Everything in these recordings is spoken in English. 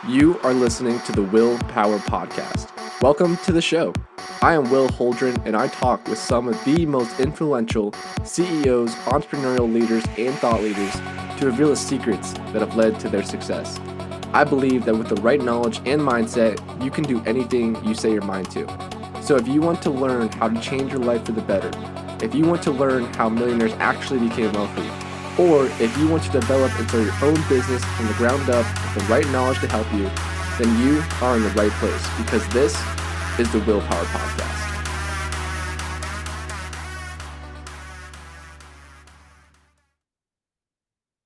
You are listening to the Will Power Podcast. Welcome to the show. I am Will Holdren, and I talk with some of the most influential CEOs, entrepreneurial leaders, and thought leaders to reveal the secrets that have led to their success. I believe that with the right knowledge and mindset, you can do anything you say your mind to. So if you want to learn how to change your life for the better, if you want to learn how millionaires actually became wealthy, or if you want to develop and start your own business from the ground up with the right knowledge to help you, then you are in the right place because this is the Willpower Podcast.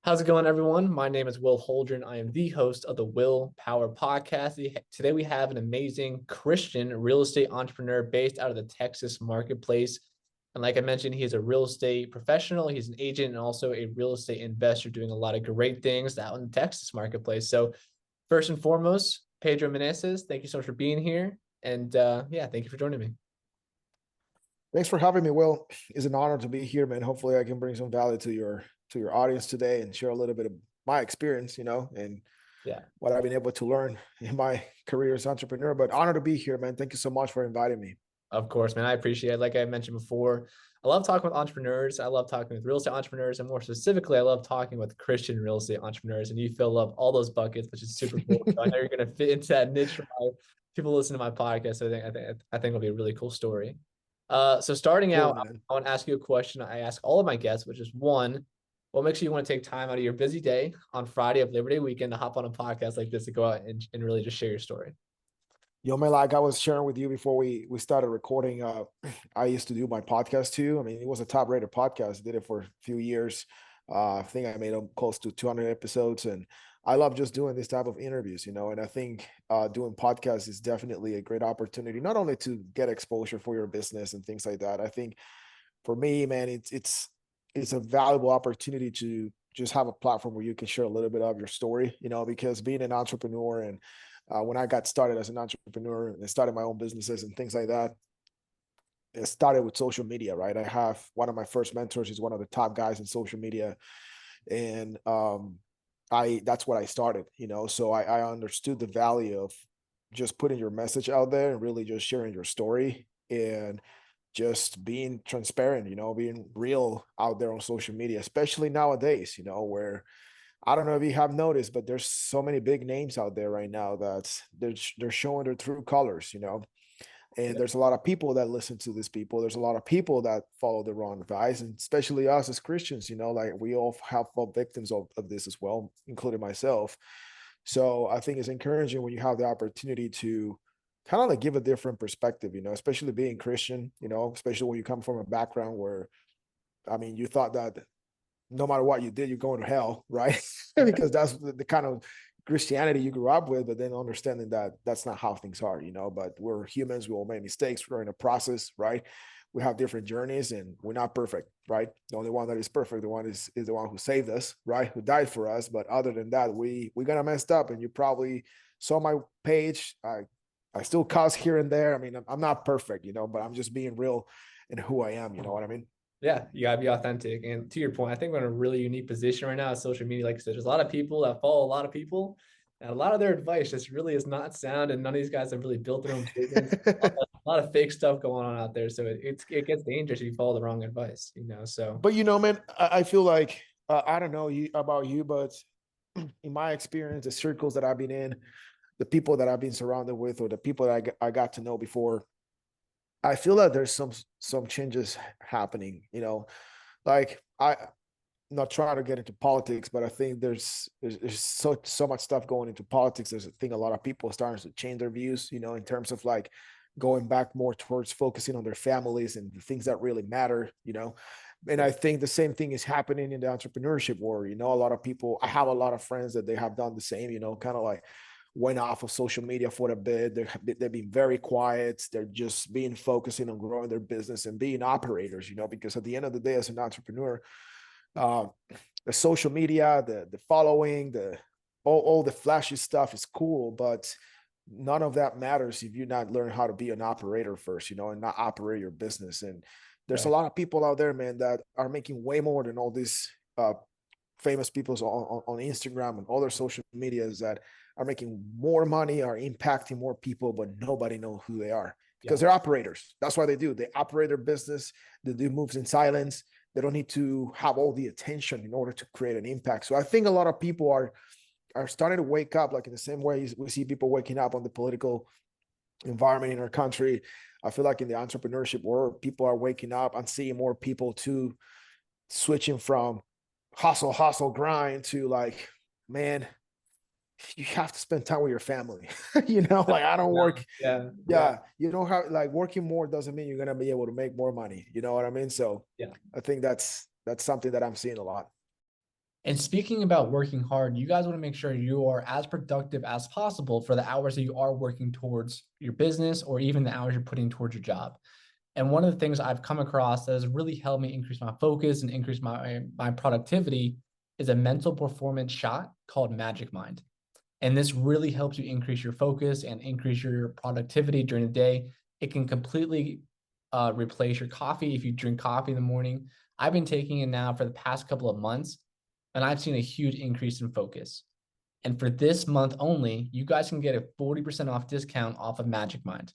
How's it going, everyone? My name is Will Holdren. I am the host of the Willpower Podcast. Today we have an amazing Christian real estate entrepreneur based out of the Texas marketplace. And like I mentioned, he's a real estate professional. He's an agent and also a real estate investor doing a lot of great things out in the Texas marketplace. So first and foremost, Pedro Meneses, thank you so much for being here. And thank you for joining me. Thanks for having me, Will. It's an honor to be here, man. Hopefully I can bring some value to your audience today and share a little bit of my experience, and what I've been able to learn in my career as an entrepreneur. But honor to be here, man. Thank you so much for inviting me. Of course, man. I appreciate it. Like I mentioned before, I love talking with entrepreneurs. I love talking with real estate entrepreneurs. And more specifically, I love talking with Christian real estate entrepreneurs. And you fill up all those buckets, which is super cool. So I know you're going to fit into that niche for people listen to my podcast. So I think it'll be a really cool story. So starting out, I want to ask you a question I ask all of my guests, which is one, what makes you want to take time out of your busy day on Friday of Labor Day weekend to hop on a podcast like this to go out and really just share your story? Man, like I was sharing with you before we started recording, I used to do my podcast too. I mean, it was a top rated podcast. I did it for a few years. I think I made close to 200 episodes, and I love just doing this type of interviews, and I think doing podcasts is definitely a great opportunity, not only to get exposure for your business and things like that. I think for me, man, it's a valuable opportunity to just have a platform where you can share a little bit of your story, because being an entrepreneur and when I got started as an entrepreneur and started my own businesses and things like that, it started with social media, right? I have one of my first mentors. He's one of the top guys in social media. And that's what I started, so I understood the value of just putting your message out there and really just sharing your story and just being transparent, being real out there on social media, especially nowadays, where I don't know if you have noticed, but there's so many big names out there right now that they're showing their true colors, and there's a lot of people that listen to these people. There's a lot of people that follow the wrong advice, and especially us as Christians, like we all have fall victims of this as well, including myself. So I think it's encouraging when you have the opportunity to kind of like give a different perspective, especially being Christian, especially when you come from a background where, I mean, you thought that no matter what you did, you're going to hell, right? Because that's the kind of Christianity you grew up with, but then understanding that that's not how things are, but we're humans, we all make mistakes, we're in a process, right? We have different journeys and we're not perfect, right? The only one that is perfect, the one is the one who saved us, right? Who died for us. But other than that, we're gonna mess up. And you probably saw my page. I still cuss here and there. I mean, I'm not perfect, but I'm just being real in who I am, you know what I mean? Yeah, you gotta be authentic. And to your point, I think we're in a really unique position right now as social media. Like I said, there's a lot of people that follow a lot of people, and a lot of their advice just really is not sound. And none of these guys have really built their own business. A lot of fake stuff going on out there, so it gets dangerous if you follow the wrong advice. So. But man, I feel like I don't know about you, but in my experience, the circles that I've been in, the people that I've been surrounded with, or the people that I got to know before, I feel that there's some changes happening, like I'm not trying to get into politics, but I think there's so much stuff going into politics. There's I think a lot of people are starting to change their views, in terms of like going back more towards focusing on their families and the things that really matter, and I think the same thing is happening in the entrepreneurship world. A lot of people, I have a lot of friends that they have done the same, kind of like went off of social media for a bit. They've been very quiet. They're just being focusing on growing their business and being operators, because at the end of the day, as an entrepreneur, the social media, the following, all the flashy stuff is cool, but none of that matters if you not learn how to be an operator first, and not operate your business. And there's a lot of people out there, man, that are making way more than all these famous people on Instagram and other social medias that are making more money, are impacting more people, but nobody knows who they are because they're operators. That's why they do. They operate their business. They do moves in silence. They don't need to have all the attention in order to create an impact. So I think a lot of people are starting to wake up, like in the same way we see people waking up on the political environment in our country. I feel like in the entrepreneurship world, people are waking up and seeing more people too switching from hustle, grind to like, man, you have to spend time with your family. Like I don't work. Yeah. You know how like working more doesn't mean you're gonna be able to make more money. You know what I mean? So Yeah. I think that's something that I'm seeing a lot. And speaking about working hard, you guys want to make sure you are as productive as possible for the hours that you are working towards your business or even the hours you're putting towards your job. And one of the things I've come across that has really helped me increase my focus and increase my productivity is a mental performance shot called Magic Mind. And this really helps you increase your focus and increase your productivity during the day. It can completely replace your coffee if you drink coffee in the morning. I've been taking it now for the past couple of months, and I've seen a huge increase in focus. And for this month only, you guys can get a 40% off discount off of Magic Mind.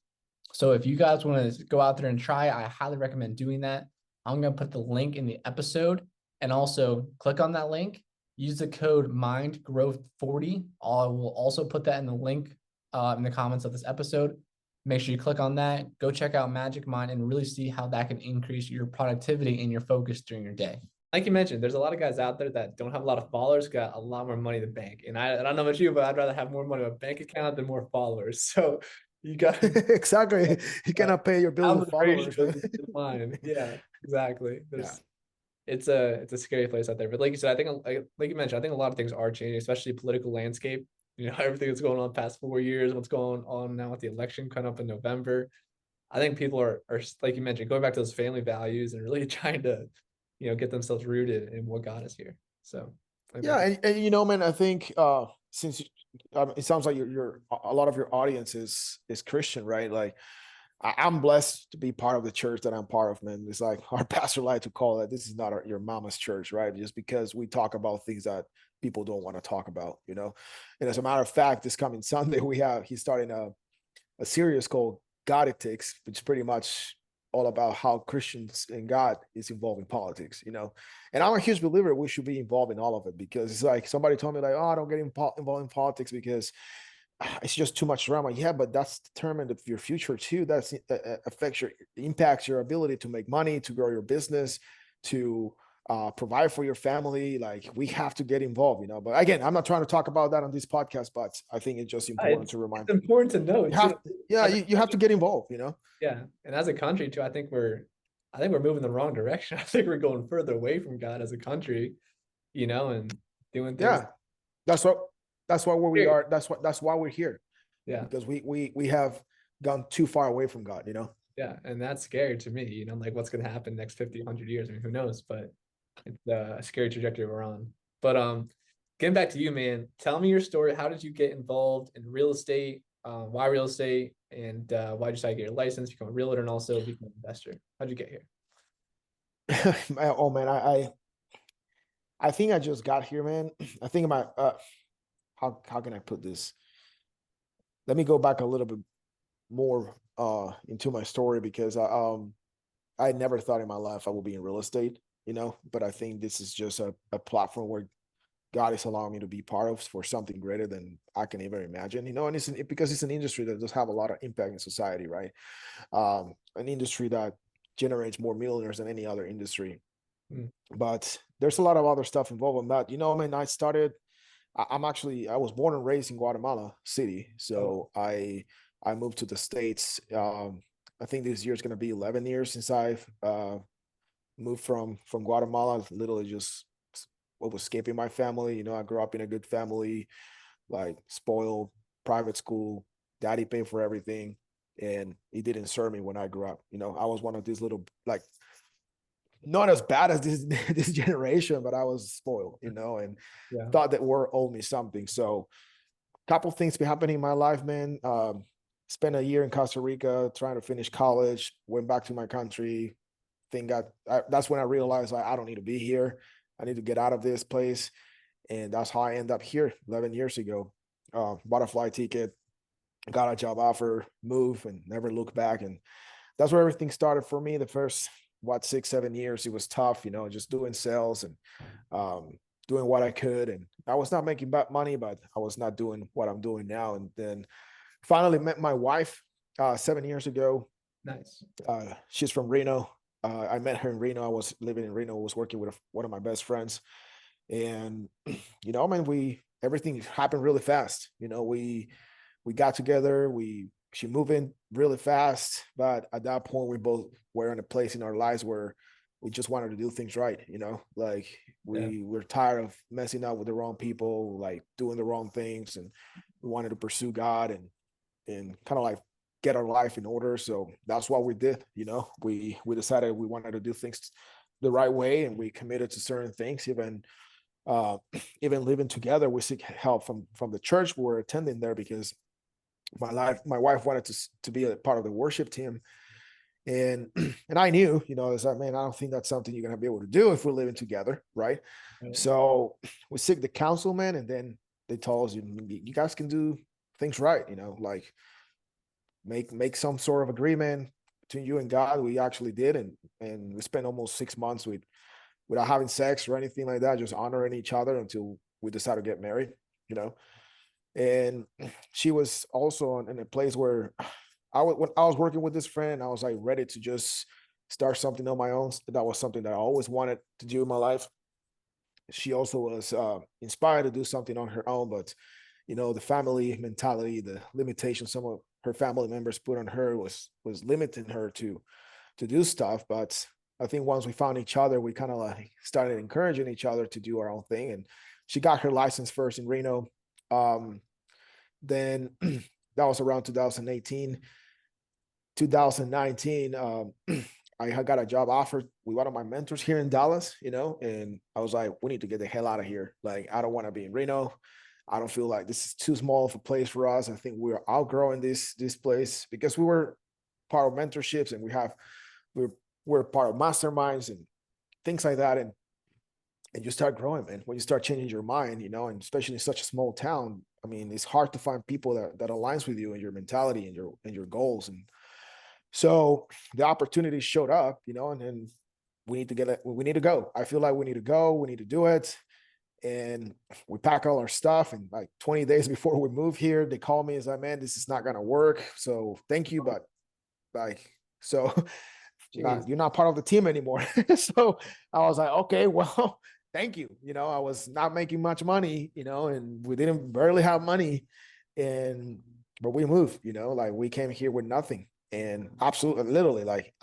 So if you guys want to go out there and try, I highly recommend doing that. I'm going to put the link in the episode, and also click on that link. Use the code MindGrowth40. I will also put that in the link in the comments of this episode. Make sure you click on that. Go check out Magic Mind and really see how that can increase your productivity and your focus during your day. Like you mentioned, there's a lot of guys out there that don't have a lot of followers, got a lot more money to bank. And I don't know about you, but I'd rather have more money in a bank account than more followers. So you got exactly. You cannot pay your bills with followers. Line. Yeah, exactly. Yeah. It's a scary place out there. But like you said, I think like you mentioned, I think a lot of things are changing, especially political landscape. Everything that's going on past 4 years, what's going on now with the election coming up in November. I think people are like you mentioned, going back to those family values and really trying to, get themselves rooted in what got us here. So yeah, and man, I think since it sounds like you're a lot of your audience is Christian, right? Like I'm blessed to be part of the church that I'm part of, man. It's like our pastor liked to call it, this is not your mama's church, right? Just because we talk about things that people don't want to talk about, And as a matter of fact, this coming Sunday, he's starting a series called God Ethics, which is pretty much all about how Christians and God is involved in politics, And I'm a huge believer we should be involved in all of it, because it's like somebody told me like, oh, I don't get involved in politics because it's just too much drama. Yeah, but that's determined of your future too. That's affects impacts your ability to make money, to grow your business, to provide for your family. Like we have to get involved, But again, I'm not trying to talk about that on this podcast, but I think it's just important to remind. It's important to know. You have to get involved, Yeah, and as a country too, I think we're moving the wrong direction. I think we're going further away from God as a country, and doing things. Yeah, that's why we are. That's why we're here. Yeah, because we have gone too far away from God, Yeah, and that's scary to me, like what's going to happen next 50, 100 years. I mean, who knows? But it's a scary trajectory we're on. But getting back to you, man, tell me your story. How did you get involved in real estate? Why real estate? And why did you decide to get your license, become a realtor, and also become an investor? How'd you get here? Oh man, I think I just got here, man. I think how can I put this? Let me go back a little bit more into my story, because I never thought in my life I would be in real estate, but I think this is just a platform where God is allowing me to be part of for something greater than I can even imagine, and because it's an industry that does have a lot of impact in society, right? An industry that generates more millionaires than any other industry. But there's a lot of other stuff involved in that. I was born and raised in Guatemala City. So I moved to the States. I think this year is going to be 11 years since I've moved from Guatemala. Literally just was escaping my family. I grew up in a good family, like spoiled, private school. Daddy paid for everything, and he didn't serve me when I grew up. I was one of these little, like, not as bad as this generation, but I was spoiled, and thought that world owed me something. So a couple things been happening in my life, man. Spent a year in Costa Rica trying to finish college, went back to my country. That's when I realized I don't need to be here. I need to get out of this place. And that's how I end up here 11 years ago. Bought a flight ticket, got a job offer, move, and never look back. And that's where everything started for me. The first, 6-7 years, it was tough, just doing sales and doing what I could. And I was not making money, but I was not doing what I'm doing now. And then finally met my wife 7 years ago. Nice. She's from Reno. I met her in Reno. I was living in Reno. I was working with one of my best friends. And, everything happened really fast. We got together, she moved in really fast, but at that point we both were in a place in our lives where we just wanted to do things right. Like we're tired of messing up with the wrong people, like doing the wrong things. And we wanted to pursue God and kind of like get our life in order. So that's what we did. We decided we wanted to do things the right way, and we committed to certain things. Even living together, we seek help from the church we were attending there, because my wife wanted to be a part of the worship team. And and I knew, it's like, man, I don't think that's something you're gonna be able to do if we're living together, right? So we seek the counsel, man, and then they told us, you guys can do things right, like make some sort of agreement between you and God. We actually did, and we spent almost 6 months without having sex or anything like that, just honoring each other until we decided to get married. And she was also in a place where when I was working with this friend, I was like ready to just start something on my own. That was something that I always wanted to do in my life. She also was inspired to do something on her own, but the family mentality, the limitation some of her family members put on her was limiting her to do stuff. But I think once we found each other, we kind of like started encouraging each other to do our own thing. And she got her license first in Reno. Then that was around 2018. 2019, I got a job offer with one of my mentors here in Dallas, and I was like, we need to get the hell out of here. Like, I don't want to be in Reno. I don't feel like this is too small of a place for us. I think we're outgrowing this place, because we were part of mentorships, and we're part of masterminds and things like that. And you start growing, man, when you start changing your mind, and especially in such a small town. I mean, it's hard to find people that aligns with you and your mentality and your goals. And so the opportunity showed up, and then we need to we need to go. I feel like we need to go. We need to do it. And we pack all our stuff. And like 20 days before we move here, they call me and say, man, this is not going to work. So thank you. But like, so you're not part of the team anymore. So I was like, okay, well, thank you. I was not making much money, and we didn't barely have money. But we moved, like we came here with nothing. And absolutely, literally, like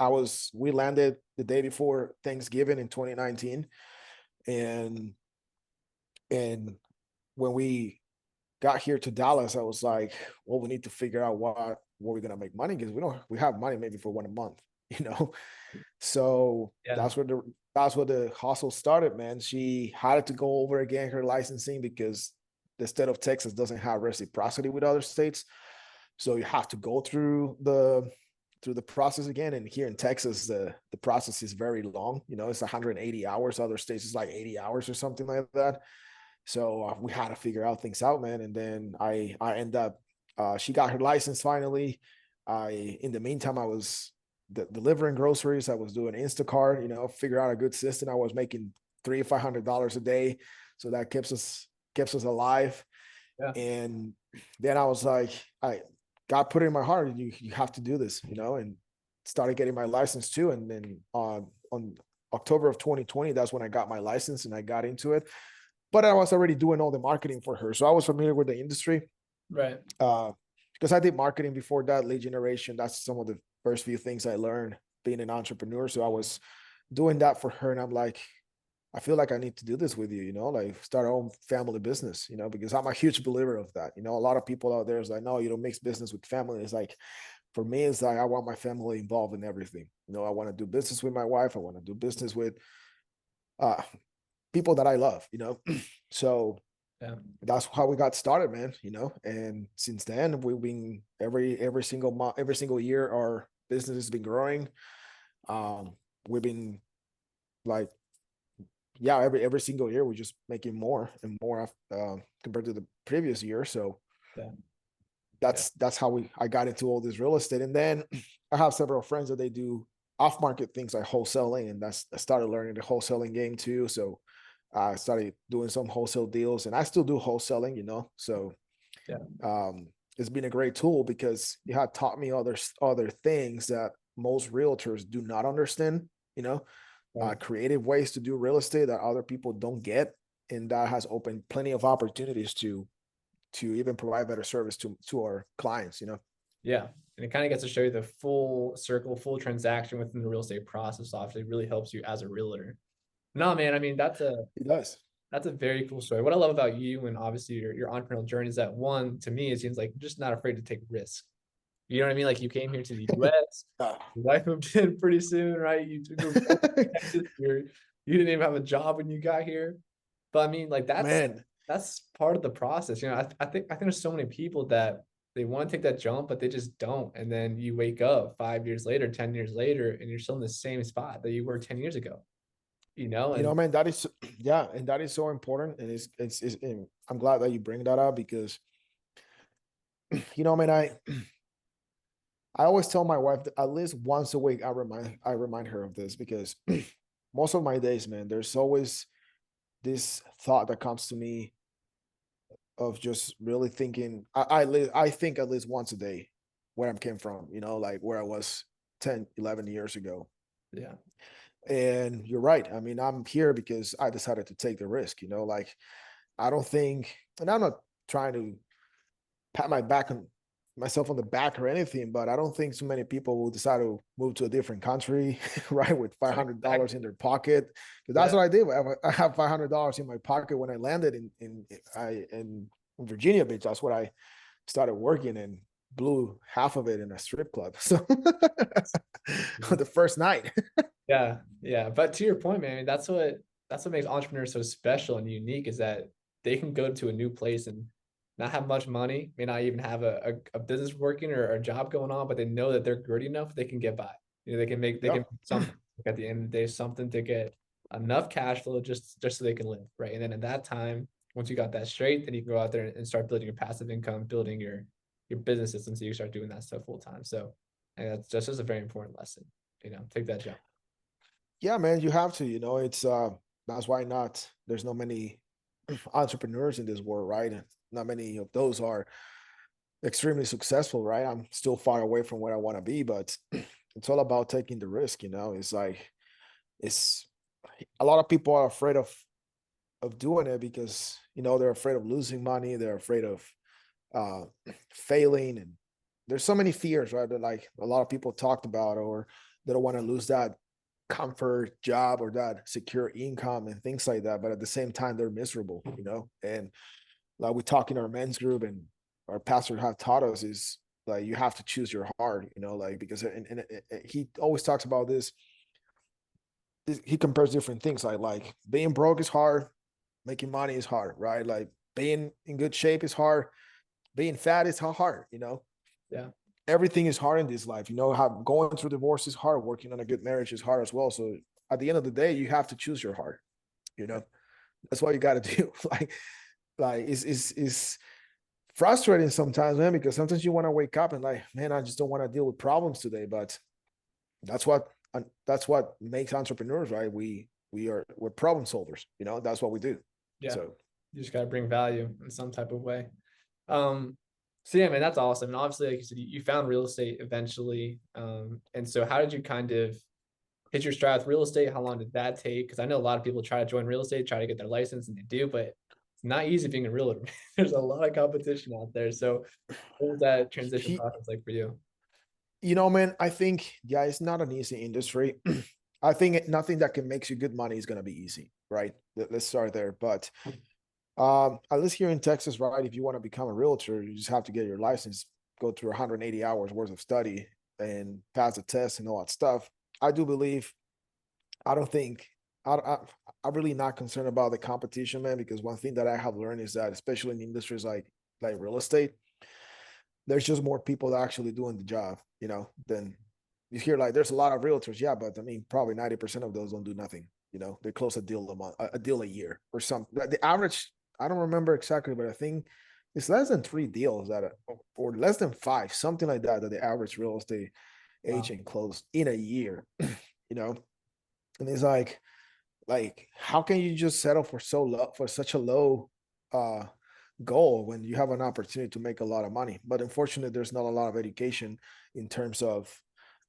we landed the day before Thanksgiving in 2019. And when we got here to Dallas, I was like, well, we need to figure out what we're going to make money, because we have money maybe for 1 month, So that's where the hustle started, man. She had to go over again her licensing, because the state of Texas doesn't have reciprocity with other states. So you have to go through the process again. And here in Texas, the process is very long. It's 180 hours. Other states is like 80 hours or something like that. So we had to figure out things out, man. And then I end up, she got her license finally. In the meantime, I was delivering groceries. I was doing Instacart, figure out a good system. I was making $300-$500 a day. So that keeps us alive. Yeah. And then I was like, God put it in my heart, you have to do this, and started getting my license too. And then on October of 2020, that's when I got my license and I got into it. But I was already doing all the marketing for her. So I was familiar with the industry. Right. Because I did marketing before that, lead generation. That's some of the first few things I learned being an entrepreneur. So I was doing that for her. And I'm like, I feel like I need to do this with you, like start our own family business, because I'm a huge believer of that. A lot of people out there is like, no, you don't mix business with family. It's like, for me, it's like, I want my family involved in everything. I want to do business with my wife. I want to do business with people that I love, So that's how we got started, man, and since then we've been every single month, every single year, our business has been growing. We've been like yeah, every single year we're just making more and more compared to the previous year. So Yeah. that's how I got into all this real estate. And then I have several friends that they do off market things like wholesaling, and I started learning the wholesaling game too. So I started doing some wholesale deals, and I still do wholesaling, So Yeah. it's been a great tool because it had taught me other things that most realtors do not understand, Right. creative ways to do real estate that other people don't get, and that has opened plenty of opportunities to even provide better service to our clients. Yeah. And it kind of gets to show you the full circle, full transaction within the real estate process. Obviously, really helps you as a realtor. No, man, I mean, It does. that's a very cool story. What I love about you and obviously your entrepreneurial journey is that one, to me, it seems like you're just not afraid to take risks. You know what I mean? Like you came here to the US, Uh, your wife moved in pretty soon, right? You took moved back to Texas. You didn't even have a job when you got here. But I mean, like man, that's part of the process. I think there's so many people that they want to take that jump, but they just don't. And then you wake up 5 years later, 10 years later, and you're still in the same spot that you were 10 years ago. And man, that is yeah, and that is so important. And and I'm glad that you bring that up because man, I always tell my wife that at least once a week I remind her of this because most of my days, man, there's always this thought that comes to me of just really thinking. I think at least once a day where I came from, like where I was 10, 11 years ago. yeah, And you're right. I mean, I'm here because I decided to take the risk, like I don't think, and I'm not trying to pat myself on the back or anything, but I don't think so many people will decide to move to a different country, right, with $500 exactly. in their pocket. Because that's Yeah, what I did. I have $500 in my pocket when I landed in Virginia Beach. That's what I started working and blew half of it in a strip club. So the first night. yeah, yeah. But to your point, man, I mean, that's what makes entrepreneurs so special and unique is that they can go to a new place and not have much money, may not even have a business working or a job going on, but they know that they're good enough they can get by. They Yeah. can make something at the end of the day, something to get enough cash flow just so they can live, right? And then at that time, once you got that straight, then you can go out there and start building your passive income, building your business system, so you start doing that stuff full time. So, and that's just a very important lesson. Take that jump. Yeah, man, you have to, it's that's why not there's not many entrepreneurs in this world, right? And not many of those are extremely successful, right? I'm still far away from where I want to be, but it's all about taking the risk. It's like it's a lot of people are afraid of doing it because they're afraid of losing money, they're afraid of uh failing, and there's so many fears, right? That like a lot of people talked about, or they don't want to lose that comfort job or that secure income and things like that, but at the same time they're miserable. And like we talk in our men's group and our pastor have taught us is like you have to choose your heart, like because he always talks about this. He compares different things like being broke is hard, making money is hard, right? Like being in good shape is hard, being fat is hard. Yeah. Everything is hard in this life. How going through divorce is hard, working on a good marriage is hard as well. So at the end of the day, you have to choose your heart. You know, that's what you got to do. like it's frustrating sometimes, man, because sometimes you want to wake up and like, man, I just don't want to deal with problems today. But that's what that's what makes entrepreneurs, right? We're problem solvers. That's what we do. Yeah. So You just got to bring value in some type of way. So yeah, man, that's awesome. And obviously, like you said, you found real estate eventually. And so how did you kind of hit your stride with real estate? How long did that take? Because I know a lot of people try to join real estate, try to get their license, and they do, but it's not easy being a realtor. There's a lot of competition out there. So what was that transition he, process like for you? man, I think, yeah, it's not an easy industry. I think nothing that can make you good money is going to be easy, right? Let's start there. But at least here in Texas, right, if you want to become a realtor, you just have to get your license, go through 180 hours worth of study and pass the test and all that stuff. I do believe, I don't think, I'm really not concerned about the competition, man, because one thing that I have learned is that, especially in industries like real estate, there's just more people that actually doing the job, than you hear. Like there's a lot of realtors, yeah, but I mean probably 90% of those don't do nothing, they close a deal a month, a deal a year or something. The average, I don't remember exactly, but I think it's less than 3 deals or less than 5, something like that the average real estate Wow. agent closed in a year. And it's like how can you just settle for such a low uh goal when you have an opportunity to make a lot of money? But unfortunately, there's not a lot of education in terms of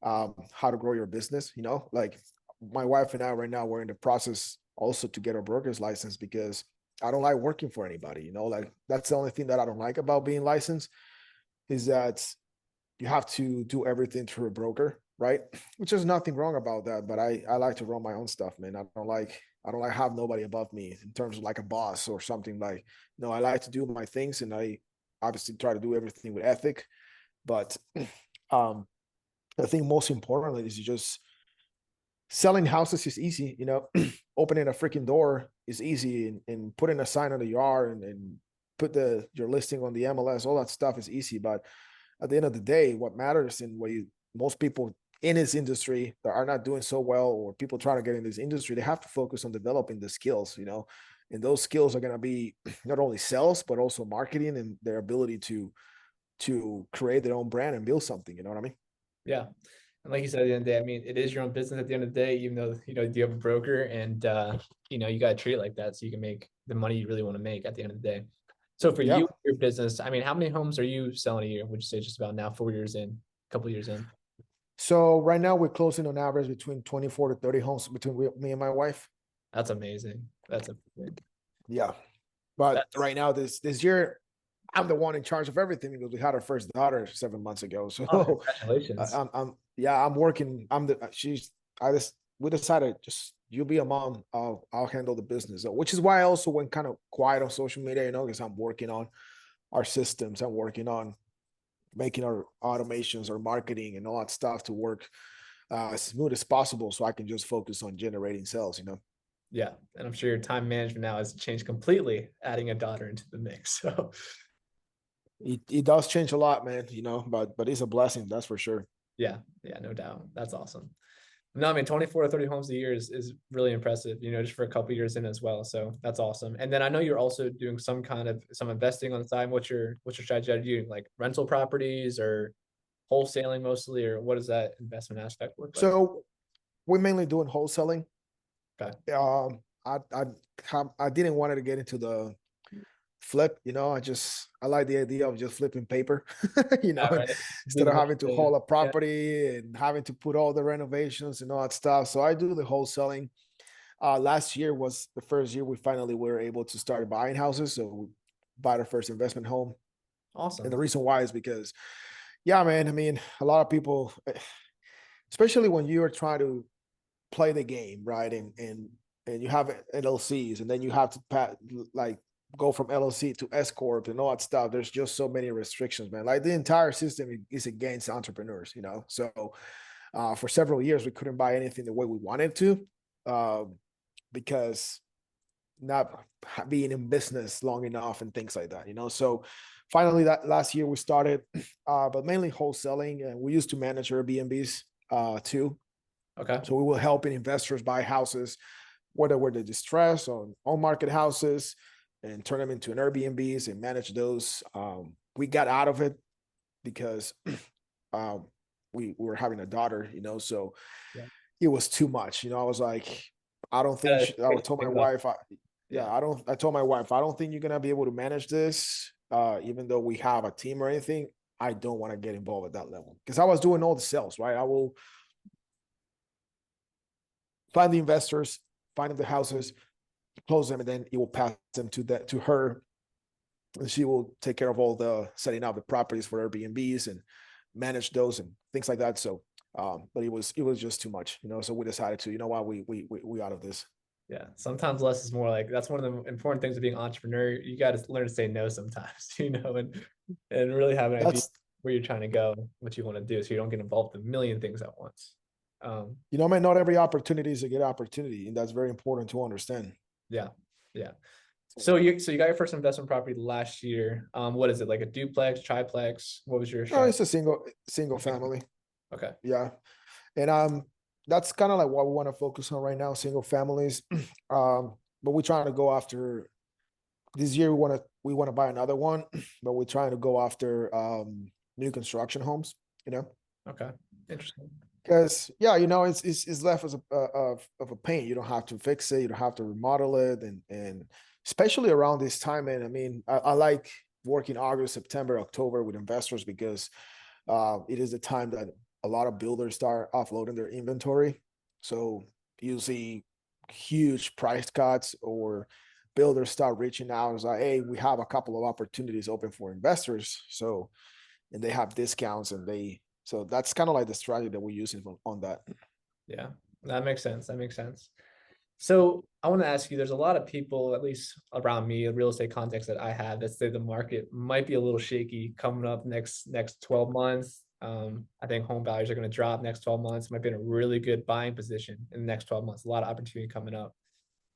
how to grow your business. Like my wife and I right now, we're in the process also to get our broker's license because I don't like working for anybody. Like that's the only thing that I don't like about being licensed is that you have to do everything through a broker, right? Which is nothing wrong about that, but I like to run my own stuff, man. I don't like have nobody above me in terms of like a boss or something. Like, no, I like to do my things, and I obviously try to do everything with ethic. But um I think most importantly is just selling houses is easy, opening a freaking door is easy, and putting a sign on the yard and put your listing on the MLS, all that stuff is easy. But at the end of the day, what matters and most people in this industry that are not doing so well, or people trying to get in this industry, they have to focus on developing the skills, and those skills are going to be not only sales, but also marketing and their ability to create their own brand and build something. You know what I mean? Yeah. And like you said, at the end of the day, I mean, it is your own business at the end of the day, even though, you have a broker and, you got to treat it like that so you can make the money you really want to make at the end of the day. So for Yeah. you, your business, I mean, how many homes are you selling a year? Would you say just about now, 4 years in, a couple years in? So right now we're closing on average between 24 to 30 homes between me and my wife. That's amazing. That's amazing. Yeah. But That's, right now, this year, I'm the one in charge of everything because we had our first daughter 7 months ago. oh, So congratulations. I'm working. We decided just you be a mom. I'll handle the business, which is why I also went kind of quiet on social media, because I'm working on our systems. I'm working on making our automations, our marketing, and all that stuff to work as smooth as possible, so I can just focus on generating sales. Yeah. And I'm sure your time management now has changed completely, adding a daughter into the mix. So It does change a lot, man. But it's a blessing, that's for sure. yeah, no doubt. That's awesome. No, I mean, 24 to 30 homes a year is really impressive, just for a couple of years in as well. So that's awesome. And then I know you're also doing some investing on the side. What's your strategy? Are you doing like rental properties or wholesaling mostly, or what does that investment aspect look like? So we're mainly doing wholesaling. Okay. I didn't want to get into the flip. I like the idea of just flipping paper, Yeah, right. Do instead the of money having to later. haul a Yeah. property and having to put all the renovations and all that stuff. So I do the wholesaling. Last year was the first year we finally were able to start buying houses. So we bought our first investment home. And the Awesome. reason why is because, yeah, man, I mean, a lot of people, especially when you are trying to play the game, right? And you have LLCs, and then you have to go from LLC to S corp and all that stuff. There's just so many restrictions, man. Like the entire system is against entrepreneurs. So for several years we couldn't buy anything the way we wanted to, because not being in business long enough and things like that. So finally that last year we started, but mainly wholesaling, and we used to manage Airbnbs too. Okay. So we were helping investors buy houses, whether we're the distress on market houses, and turn them into an Airbnbs and manage those. We got out of it because we were having a daughter, so Yeah. it was too much. I was like, I don't think I told my wife, I told my wife, I don't think you're gonna be able to manage this, even though we have a team or anything. I don't want to get involved at that level, because I was doing all the sales, right? I will find the investors, find the houses, close them, and then it will pass them to her, and she will take care of all the setting up the properties for Airbnbs and manage those and things like that. So, but it was just too much, So we decided to, what, we out of this. Yeah. Sometimes less is more. Like that's one of the important things of being an entrepreneur. You got to learn to say no sometimes, and really have an idea That's where you're trying to go, what you want to do, so you don't get involved in a million things at once. man, not every opportunity is a good opportunity, and that's very important to understand. Yeah. Yeah. So you got your first investment property last year. What is it, like a duplex, triplex? What was your No, strategy? it's a single family. Okay. Yeah. And that's kind of like what we want to focus on right now, single families. But we're trying to go after this year. We want to buy another one, but we're trying to go after new construction homes. You know, Okay, interesting. because yeah, it's left as of a pain. You don't have to fix it, you don't have to remodel it, and especially around this time. And I mean, I like working August, September, October with investors because it is the time that a lot of builders start offloading their inventory. So you see huge price cuts, or builders start reaching out and like, hey, we have a couple of opportunities open for investors. So, and they have discounts, so that's kind of like the strategy that we're using on that. Yeah, that makes sense. That makes sense. So I want to ask you, there's a lot of people, at least around me, a real estate context that I have, that say the market might be a little shaky coming up next 12 months. I think home values are going to drop next 12 months. Might be in a really good buying position in the next 12 months. A lot of opportunity coming up.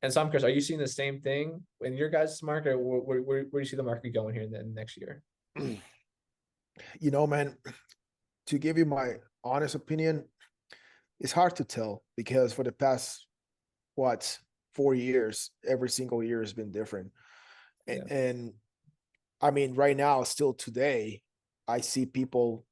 And so I'm curious, are you seeing the same thing in your guys' market? Or where do you see the market going here in the next year? Man, to give you my honest opinion, it's hard to tell because for the past, what, 4 years, every single year has been different. Yeah. And I mean, right now, still today, I see people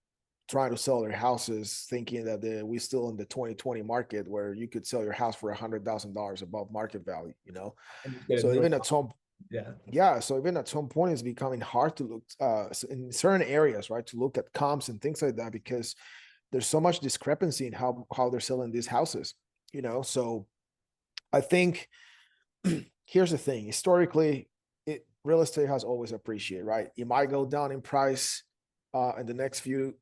trying to sell their houses thinking that we're still in the 2020 market where you could sell your house for $100,000 above market value, And just get a So million. even at some, Yeah. yeah, so even at some point, it's becoming hard to look in certain areas, right, to look at comps and things like that because there's so much discrepancy in how they're selling these houses, So I think here's the thing: historically, real estate has always appreciated, right? It might go down in price in the next few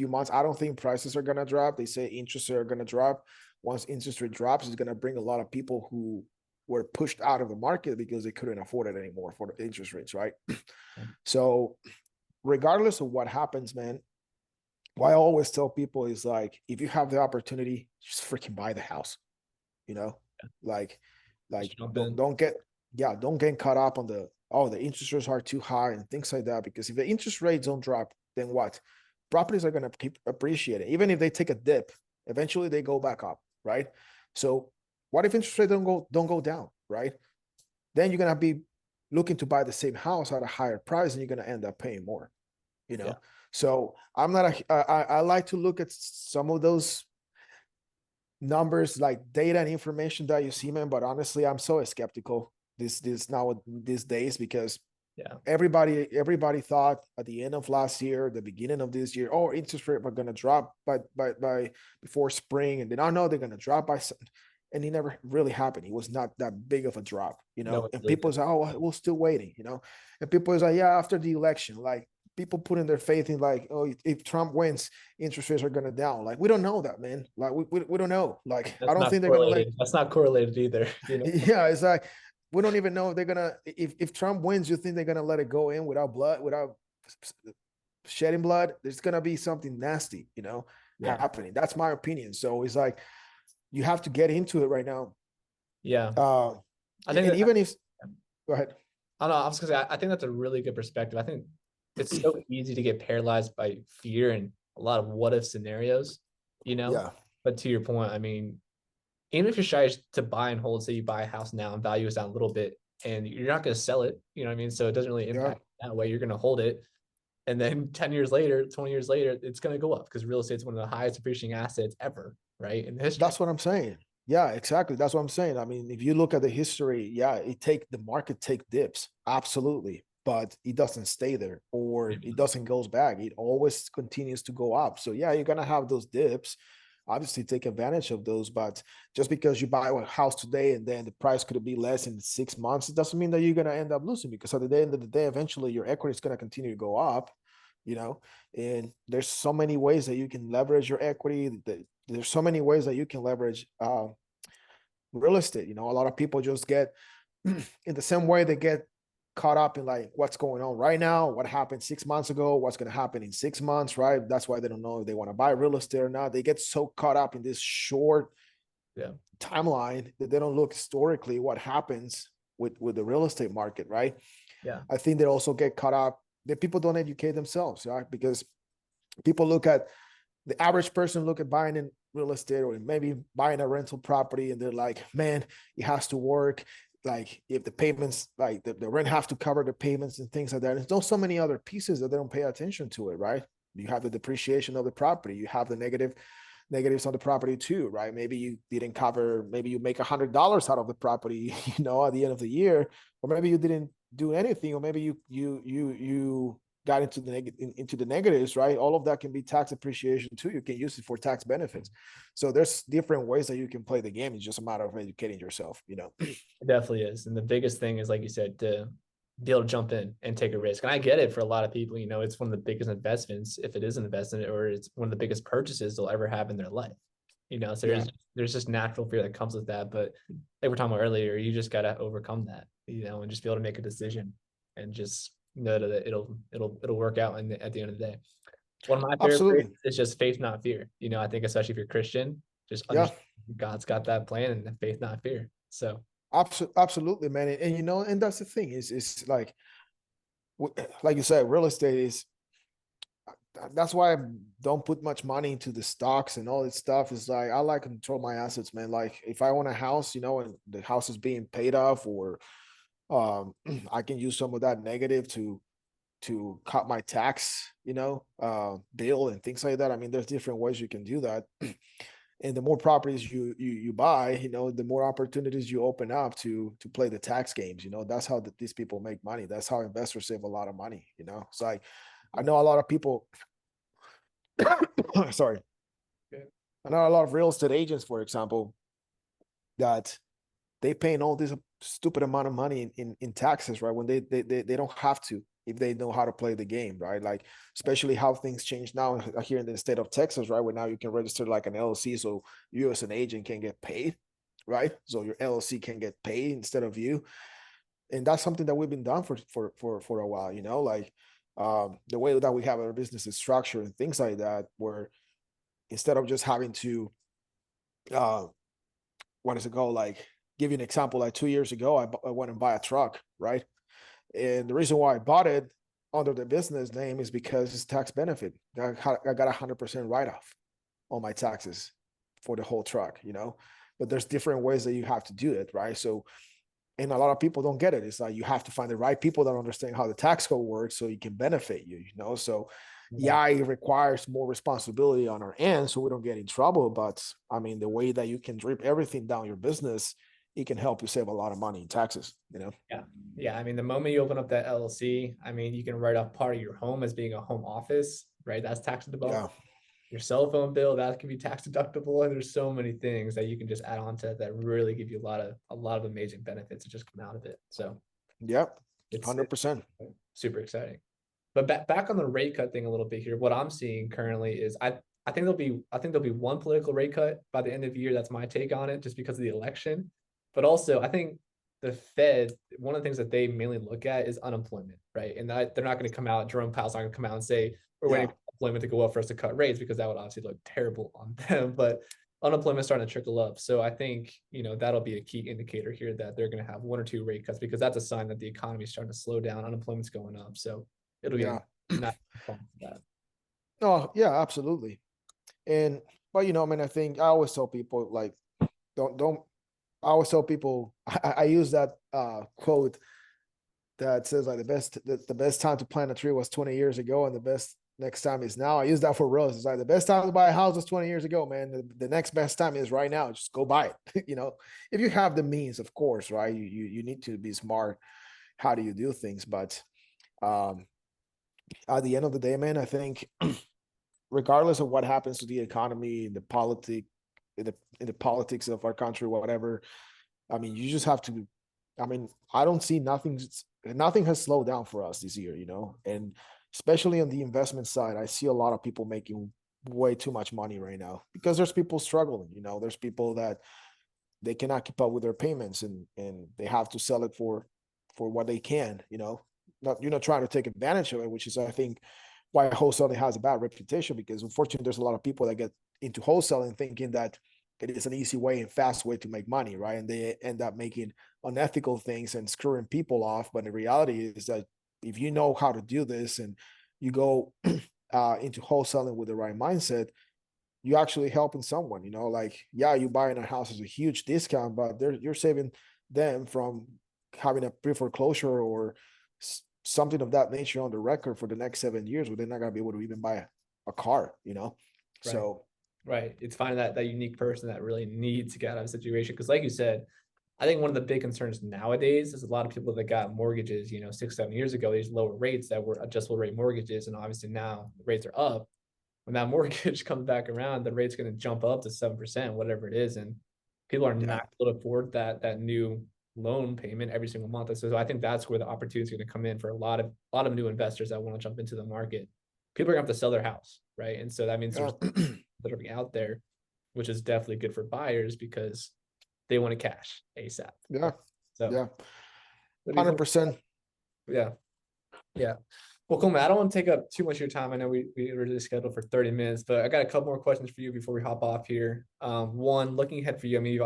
months. I don't think prices are gonna drop. They say interest are gonna drop. Once interest rate drops, it's gonna bring a lot of people who were pushed out of the market because they couldn't afford it anymore for the interest rates, right? So regardless of what happens, man, what I always tell people is like, if you have the opportunity, just freaking buy the house, you know, like, Just jump don't in. don't get yeah, don't get caught up on the interest rates are too high and things like that. Because if the interest rates don't drop, then what? Properties are gonna keep appreciating. Even if they take a dip, eventually they go back up, right? So what if interest rates don't go down, right? Then you're gonna be looking to buy the same house at a higher price, and you're gonna end up paying more, you know. Yeah. So I'm not I like to look at some of those numbers, like data and information that you see, man. But honestly, I'm so skeptical these days because Yeah. everybody thought at the end of last year, the beginning of this year, oh, interest rate are gonna drop by before spring, and then I know they're gonna drop by some, and it never really happened. It was not that big of a drop, No, it And really people did. say, oh, we're still waiting, and people is like, yeah, after the election, like people putting their faith in like, oh, if Trump wins, interest rates are gonna down. Like we don't know that, man. Like we don't know. Like I That's don't not think they're gonna let. correlated. That's not correlated either. Yeah, it's like we don't even know if they're gonna. If Trump wins, you think they're gonna let it go in without blood, without shedding blood? There's gonna be something nasty, Yeah. happening. That's my opinion. So it's like you have to get into it right now. Yeah. Uh, I think and that, even if, go ahead. I don't know. I was gonna say, I think that's a really good perspective. I think it's so easy to get paralyzed by fear and a lot of what if scenarios, you know? Yeah, But to your point, I mean, even if you're shy to buy and hold, say you buy a house now and value is down a little bit and you're not going to sell it, you know what I mean? So it doesn't really yeah. impact that way. You're going to hold it. And then 10 years later, 20 years later, it's going to go up because real estate is one of the highest appreciating assets ever, right? In history. That's what I'm saying. Yeah, exactly. That's what I'm saying. I mean, if you look at the history, yeah, the market take dips, absolutely, but it doesn't stay there or it doesn't goes back. It always continues to go up. So yeah, you're gonna have those dips. Obviously, take advantage of those, but just because you buy a house today and then the price could be less in 6 months, it doesn't mean that you're gonna end up losing because at the end of the day, eventually your equity is gonna continue to go up. And there's so many ways that you can leverage your equity. There's so many ways that you can leverage real estate. A lot of people just get in the same way they get caught up in like what's going on right now, what happened 6 months ago, what's going to happen in 6 months, right? That's why they don't know if they want to buy real estate or not. They get so caught up in this short Yeah. timeline that they don't look historically what happens with the real estate market, right? Yeah. I think they also get caught up that people don't educate themselves, right? Because people look at the average person look at buying in real estate or maybe buying a rental property, and they're like, man, it has to work. Like if the payments, like the rent have to cover the payments and things like that. And there's so many other pieces that they don't pay attention to it, right? You have the depreciation of the property, you have the negatives on the property too, right? Maybe you didn't cover, maybe you make $100 out of the property, at the end of the year, or maybe you didn't do anything, or maybe you got into the negatives, right? All of that can be tax appreciation too. You can use it for tax benefits. So there's different ways that you can play the game. It's just a matter of educating yourself. It definitely is. And the biggest thing is, like you said, to be able to jump in and take a risk. And I get it for a lot of people, it's one of the biggest investments, if it is an investment, or it's one of the biggest purchases they'll ever have in their life. So there's just natural fear that comes with that. But like we're talking about earlier, you just got to overcome that, and just be able to make a decision and just know that it'll work out at the end of the day. One of my favorite phrases is just faith, not fear. I think especially if you're Christian, just understand God's got that plan, and faith, not fear. So absolutely, man. And that's the thing is like you said, real estate is, that's why I don't put much money into the stocks and all this stuff. Is like, I like to control my assets, man. Like if I own a house, and the house is being paid off, or I can use some of that negative to cut my tax, bill and things like that. I mean, there's different ways you can do that. And the more properties you buy, the more opportunities you open up to play the tax games. That's how these people make money. That's how investors save a lot of money. It's like, I know a lot of people. Sorry, I know a lot of real estate agents, for example, that they paying all this stupid amount of money in taxes, right? When they don't have to, if they know how to play the game, right? Like, especially how things change now here in the state of Texas, right? Where now you can register like an LLC, so you as an agent can get paid, right? So your LLC can get paid instead of you. And that's something that we've been done for a while, like the way that we have our business is structured and things like that, where instead of just having to, what does it go? Like, give you an example, like 2 years ago, I went and buy a truck, right? And the reason why I bought it under the business name is because it's tax benefit. I got 100% write-off on my taxes for the whole truck, but there's different ways that you have to do it, right? So, and a lot of people don't get it. It's like, you have to find the right people that understand how the tax code works so it can benefit you, So it requires more responsibility on our end so we don't get in trouble. But I mean, the way that you can drip everything down your business, it can help you save a lot of money in taxes, Yeah. I mean, the moment you open up that LLC, I mean, you can write off part of your home as being a home office, right? That's tax deductible. Yeah. Your cell phone bill, that can be tax deductible. And there's so many things that you can just add on to that really give you a lot of amazing benefits that just come out of it. So yep, it's 100%. super exciting. But back on the rate cut thing a little bit here, what I'm seeing currently is I think there'll be one political rate cut by the end of the year. That's my take on it, just because of the election. But also, I think the Fed, one of the things that they mainly look at is unemployment, right? And they're not going to come out, Jerome Powell's not going to come out and say, we're waiting for unemployment to go up for us to cut rates, because that would obviously look terrible on them. But unemployment's starting to trickle up. So I think, that'll be a key indicator here that they're going to have 1 or 2 rate cuts, because that's a sign that the economy is starting to slow down, unemployment's going up. So it'll be not that. Oh, yeah, absolutely. But I mean, I think I always tell people, like, don't I always tell people, I use that quote that says, like, the best time to plant a tree was 20 years ago, and the best next time is now. I use that for real. It's like, the best time to buy a house was 20 years ago, man. The next best time is right now. Just go buy it. If you have the means, of course, right? You need to be smart. How do you do things? But at the end of the day, man, I think regardless of what happens to the economy, in the politics of our country, whatever, I mean, you just have to. I mean, I don't see nothing has slowed down for us this year, and especially on the investment side, I see a lot of people making way too much money right now, because there's people struggling. There's people that they cannot keep up with their payments, and they have to sell it for what they can. Not trying to take advantage of it, which is, I think, why wholesaling has a bad reputation, because unfortunately there's a lot of people that get into wholesaling thinking that it is an easy way and fast way to make money, right? And they end up making unethical things and screwing people off. But the reality is that if you know how to do this, and you go into wholesaling with the right mindset, you actually helping someone, you know, like, yeah, you buying a house is a huge discount, but you're saving them from having a pre-foreclosure or something of that nature on the record for the next 7 years where they're not going to be able to even buy a car, you know? Right. So, Right. It's finding that unique person that really needs to get out of a situation. Because like you said, I think one of the big concerns nowadays is a lot of people that got mortgages, 6, 7 years ago, these lower rates that were adjustable rate mortgages. And obviously now the rates are up. When that mortgage comes back around, the rate's going to jump up to 7%, whatever it is. And people are yeah, not able to afford that new loan payment every single month. So I think that's where the opportunity is going to come in for a lot of new investors that want to jump into the market. People are going to have to sell their house, right? And so that means yeah, there's that are out there, which is definitely good for buyers because they want to cash ASAP. yeah, So yeah, that'd be cool. 100%. Yeah. Yeah. Well, cool, man. I don't want to take up too much of your time. I know we originally scheduled for 30 minutes, but I got a couple more questions for you before we hop off here. One, looking ahead for you, I mean,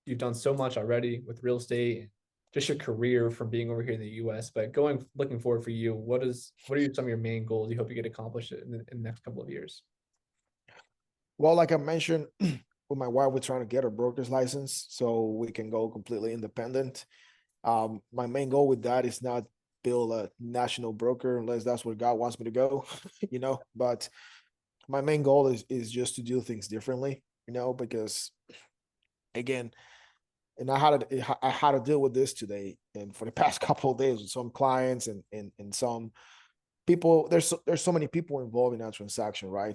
you've done so much already with real estate, just your career from being over here in the US, but looking forward for you, what are some of your main goals you hope you get accomplished in the next couple of years? Well, like I mentioned, with my wife, we're trying to get a broker's license so we can go completely independent. My main goal with that is not build a national broker unless that's where God wants me to go, you know. But my main goal is just to do things differently, you know, because again, and I had to deal with this today and for the past couple of days with some clients and some people. There's so many people involved in that transaction, right?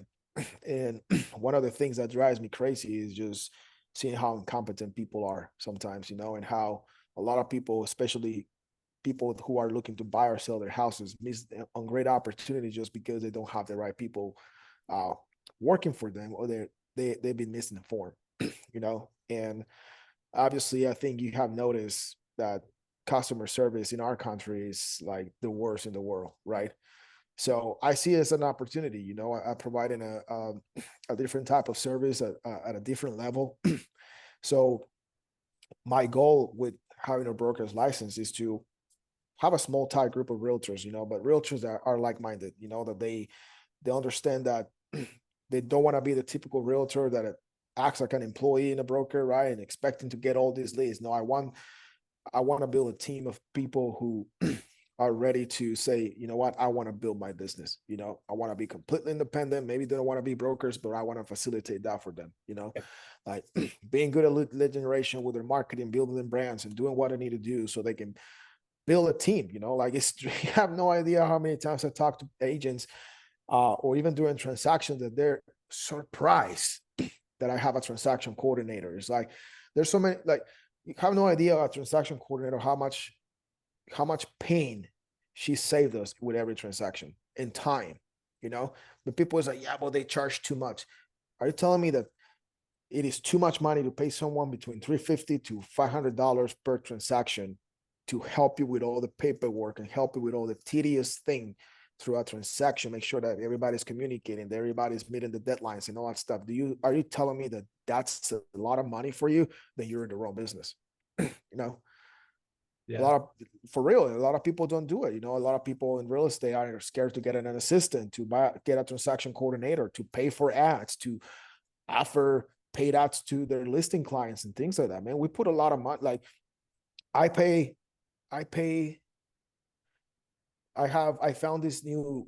And one of the things that drives me crazy is just seeing how incompetent people are sometimes, you know, and how a lot of people, especially people who are looking to buy or sell their houses, miss on great opportunities just because they don't have the right people uh, working for them, or they've been misinformed, you know. And obviously, I think you have noticed that customer service in our country is like the worst in the world, right? So I see it as an opportunity, you know. I providing a different type of service at a different level. So my goal with having a broker's license is to have a small tight group of realtors, you know, but realtors that are like-minded, you know, that they understand that they don't want to be the typical realtor that acts like an employee in a broker, right? And expecting to get all these leads. No, I want to build a team of people who are ready to say, you know what, I want to build my business. You know, I want to be completely independent. Maybe they don't want to be brokers, but I want to facilitate that for them. You know, like being good at lead generation with their marketing, building their brands, and doing what I need to do so they can build a team. You know, like you have no idea how many times I talk to agents, or even during transactions, that they're surprised that I have a transaction coordinator. It's like there's so many, like you have no idea, a transaction coordinator, how much pain she saved us with every transaction in time, you know. But people is like, yeah, well, they charge too much. Are you telling me that it is too much money to pay someone between $350 to $500 per transaction to help you with all the paperwork and help you with all the tedious thing throughout transaction, make sure that everybody's communicating, that everybody's meeting the deadlines and all that stuff? Are you telling me that that's a lot of money for you? Then you're in the wrong business. You know, a Yeah. lot of, for real, a lot of people don't do it. You know, a lot of people in real estate are scared to get an assistant, to get a transaction coordinator, to pay for ads, to offer paid ads to their listing clients and things like that. Man, we put a lot of money. Like I pay, I pay, I found this new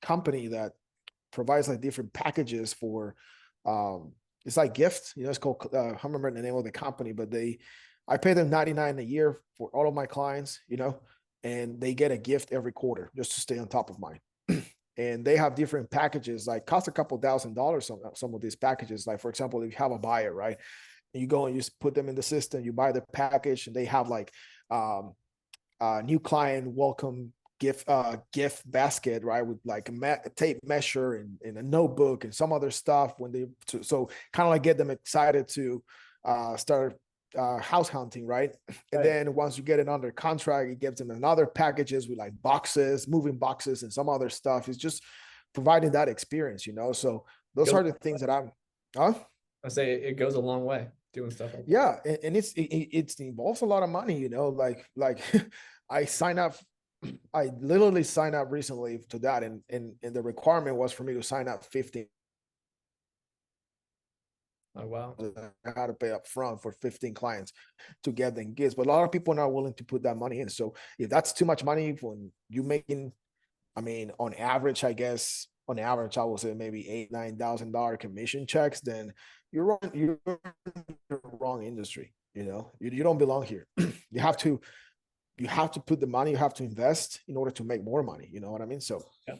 company that provides like different packages for, it's like gifts, you know, it's called, I don't remember the name of the company, but I pay them 99 a year for all of my clients, you know, and they get a gift every quarter just to stay on top of mine. And they have different packages, like cost a couple $1,000. Some of these packages, like for example, if you have a buyer, right, and you go and you put them in the system, you buy the package, and they have like new client welcome gift basket, right, with like a tape measure and a notebook and some other stuff when they so kind of like get them excited to start house hunting, right? And Right. then once you get it under contract, it gives them another packages with like boxes, moving boxes, and some other stuff. It's just providing that experience, you know. So those are the things that I'm. Huh? I say it goes a long way doing stuff like that. Yeah, and it involves a lot of money, you know. Like I sign up. I literally signed up recently to that, and the requirement was for me to sign up 15 Oh, wow. I had to pay up front for 15 clients to get them gigs. But a lot of people are not willing to put that money in. So if that's too much money when you're making, I mean, on average, I guess on average, I would say maybe $8,000-9,000 commission checks, then you're in the wrong industry. You don't belong here. you have to put the money, you have to invest in order to make more money. You know what I mean? So Yeah.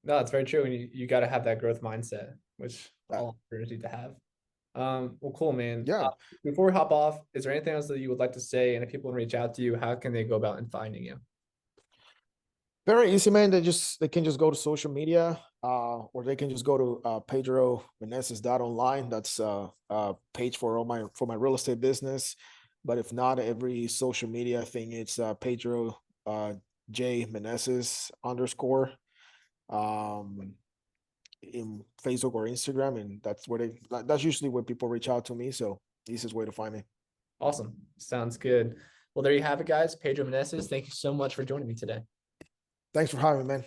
No, that's very true. And you got to have that growth mindset, which that, all entrepreneurs need to have. Well, cool, man. yeah. Before we hop off, is there anything else that you would like to say? And if people want to reach out to you, how can they go about in finding you? Very easy, man. They can just go to social media, or they can just go to Pedro Meneses online. That's a page for my real estate business. But if not, every social media thing, it's Pedro J Meneses _ in Facebook or Instagram, and that's usually where people reach out to me. So easiest way to find me. Awesome. Sounds good. Well, there you have it, guys. Pedro Meneses, thank you so much for joining me today. Thanks for having me, man.